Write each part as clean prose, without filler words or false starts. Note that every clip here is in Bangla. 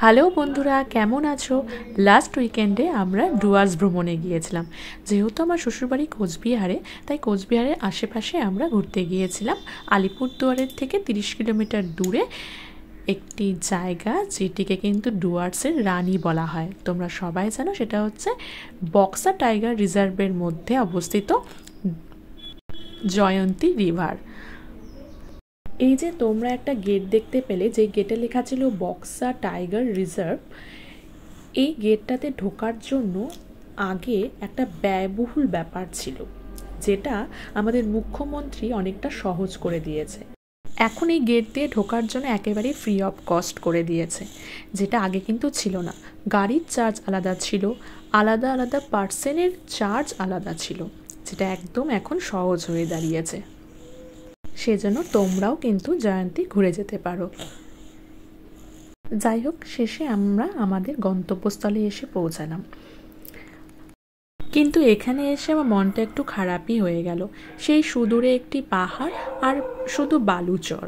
হ্যালো বন্ধুরা, কেমন আছো? লাস্ট উইকেন্ডে আমরা ডুয়ার্স ভ্রমণে গিয়েছিলাম। যেহেতু আমার শ্বশুরবাড়ি কোচবিহারে, তাই কোচবিহারের আশেপাশে আমরা ঘুরতে গিয়েছিলাম। আলিপুরদুয়ারের থেকে 30 কিলোমিটার দূরে একটি জায়গা, যেটিকে কিন্তু ডুয়ার্সের রানী বলা হয়। তোমরা সবাই জানো, সেটা হচ্ছে বক্সা টাইগার রিজার্ভের মধ্যে অবস্থিত জয়ন্তী রিভার। এই যে তোমরা একটা গেট দেখতে পেলে, যে গেটে লেখা ছিল বক্সা টাইগার রিজার্ভ, এই গেটটাতে ঢোকার জন্য আগে একটা ব্যয়বহুল ব্যাপার ছিল, যেটা আমাদের মুখ্যমন্ত্রী অনেকটা সহজ করে দিয়েছে। এখন এই গেট দিয়ে ঢোকার জন্য একেবারে ফ্রি অফ কস্ট করে দিয়েছে, যেটা আগে কিন্তু ছিল না। গাড়ির চার্জ আলাদা ছিল, আলাদা আলাদা পার্সনের চার্জ আলাদা ছিল, যেটা একদম এখন সহজ হয়ে দাঁড়িয়েছে। সেজন্য তোমরাও কিন্তু জয়ন্তী ঘুরে যেতে পারো। যাই হোক, শেষে আমরা আমাদের গন্তব্যস্থলে এসে পৌঁছালাম। কিন্তু এখানে এসে আমার মনটা একটু খারাপই হয়ে গেল। সেই সুদূরে একটি পাহাড় আর শুধু বালুচর,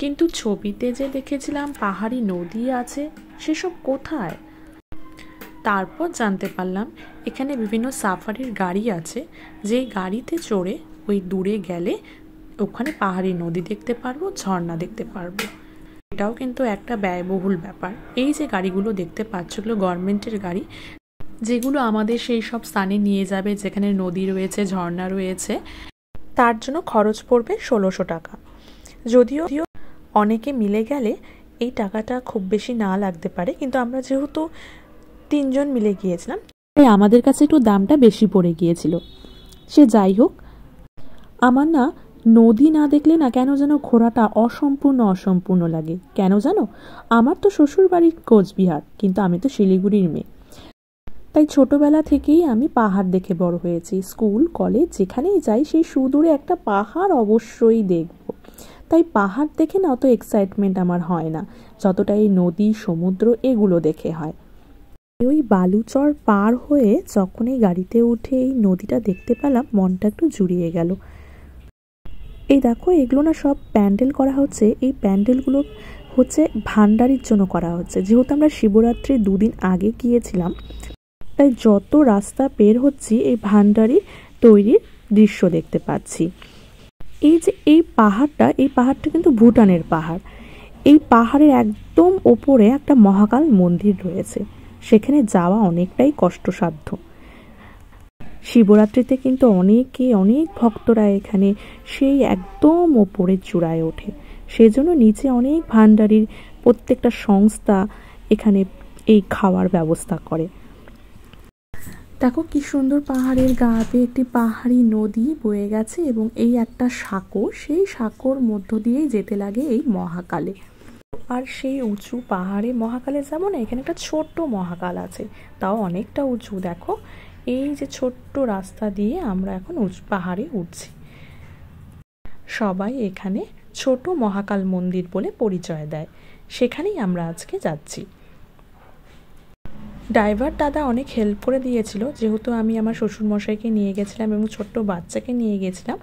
কিন্তু ছবিতে যে দেখেছিলাম পাহাড়ি নদী আছে, সেসব কোথায়? তারপর জানতে পারলাম এখানে বিভিন্ন সাফারির গাড়ি আছে, যেই গাড়িতে চড়ে ওই দূরে গেলে ওখানে পাহাড়ি নদী দেখতে পারবো, ঝর্ণা দেখতে পারবো। এটাও কিন্তু একটা ব্যয়বহুল ব্যাপার। এই যে গাড়িগুলো দেখতে পাচ্ছ, এগুলো গভর্নমেন্টের গাড়ি, যেগুলো আমাদের সেই সব স্থানে নিয়ে যাবে যেখানে নদী রয়েছে, ঝর্ণা রয়েছে। তার জন্য খরচ পড়বে 1600 টাকা। যদিও অনেকে মিলে গেলে এই টাকাটা খুব বেশি না লাগতে পারে, কিন্তু আমরা যেহেতু 3 জন মিলে গিয়েছিলাম, তাই আমাদের কাছে একটু দামটা বেশি পড়ে গিয়েছিল। সে যাই হোক, আমার না নদী না দেখলে না কেন যেন ঘোরাটা অসম্পূর্ণ লাগে। কেন জানো? আমার তো শ্বশুর বাড়ির কোচবিহার, কিন্তু আমি তো শিলিগুড়ির মেয়ে। তাই ছোটবেলা থেকেই আমি পাহাড় দেখে বড় হয়েছি। স্কুল কলেজ যেখানেই যাই, সেই সুদূরে একটা পাহাড় অবশ্যই দেখব। তাই পাহাড় দেখে না অত এক্সাইটমেন্ট আমার হয় না, যতটা এই নদী সমুদ্র এগুলো দেখে হয়। ওই বালুচর পার হয়ে যখন এই গাড়িতে উঠে এই নদীটা দেখতে পেলাম, মনটা একটু জুড়িয়ে গেল। এই দেখো, এগুলো না সব প্যান্ডেল করা হচ্ছে। এই প্যান্ডেলগুলো হচ্ছে ভান্ডারির জন্য করা হচ্ছে। যেহেতু আমরা শিবরাত্রির 2 দিন আগে গিয়েছিলাম, তাই যত রাস্তা বের হচ্ছি এই ভান্ডারি তৈরির দৃশ্য দেখতে পাচ্ছি। এই যে এই পাহাড়টা কিন্তু ভুটানের পাহাড়। এই পাহাড়ের একদম ওপরে একটা মহাকাল মন্দির রয়েছে। সেখানে যাওয়া অনেকটাই কষ্টসাধ্য। শিবরাত্রিতে কিন্তু অনেক ভক্তরা এখানে সেই একদম ওপরের চূড়ায় ওঠে। সেজন্য নিচে অনেক ভান্ডারির প্রত্যেকটা সংস্থা এখানে এই খাওয়ার ব্যবস্থা করে। দেখো কি সুন্দর, পাহাড়ের গা বেয়ে একটি পাহাড়ি নদী বয়ে গেছে, এবং এই একটা সাঁকো, সেই সাঁকোর মধ্য দিয়েই যেতে লাগে এই মহাকালে। আর সেই উঁচু পাহাড়ে মহাকালে যাবো না, এখানে একটা ছোট্ট মহাকাল আছে, তাও অনেকটা উঁচু। দেখো, এই যে ছোট্ট রাস্তা দিয়ে আমরা এখন পাহাড়ে উঠছি। সবাই এখানে ছোট মহাকাল মন্দির বলে পরিচয় দেয়, সেখানেই আমরা আজকে যাচ্ছি। ড্রাইভার দাদা অনেক হেল্প করে দিয়েছিল, যেহেতু আমি আমার শ্বশুরমশাইকে নিয়ে গেছিলাম এবং ছোট্ট বাচ্চাকে নিয়ে গেছিলাম।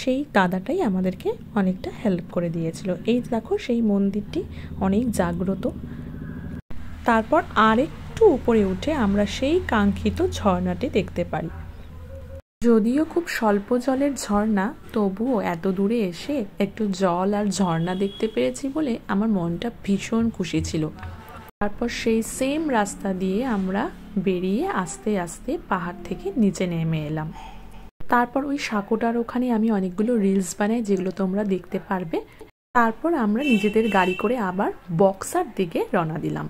সেই দাদাটাই আমাদেরকে অনেকটা হেল্প করে দিয়েছিল। এই দেখো, সেই মন্দিরটি অনেক জাগ্রত। তারপর আরেকটু উপরে উঠে আমরা সেই কাঙ্ক্ষিত ঝর্ণাটি দেখতে পারি। যদিও খুব স্বল্প জলের ঝর্ণা, তবুও এত দূরে এসে একটু জল আর ঝর্ণা দেখতে পেরেছি বলে আমার মনটা ভীষণ খুশি ছিল। তারপর সেই সেম রাস্তা দিয়ে আমরা বেরিয়ে আস্তে আস্তে পাহাড় থেকে নিচে নেমে এলাম। তারপর ওই সাঁকোটার ওখানে আমি অনেকগুলো রিলস বানাই, যেগুলো তোমরা দেখতে পারবে। তারপর আমরা নিজেদের গাড়ি করে আবার বক্সার দিকে রওনা দিলাম।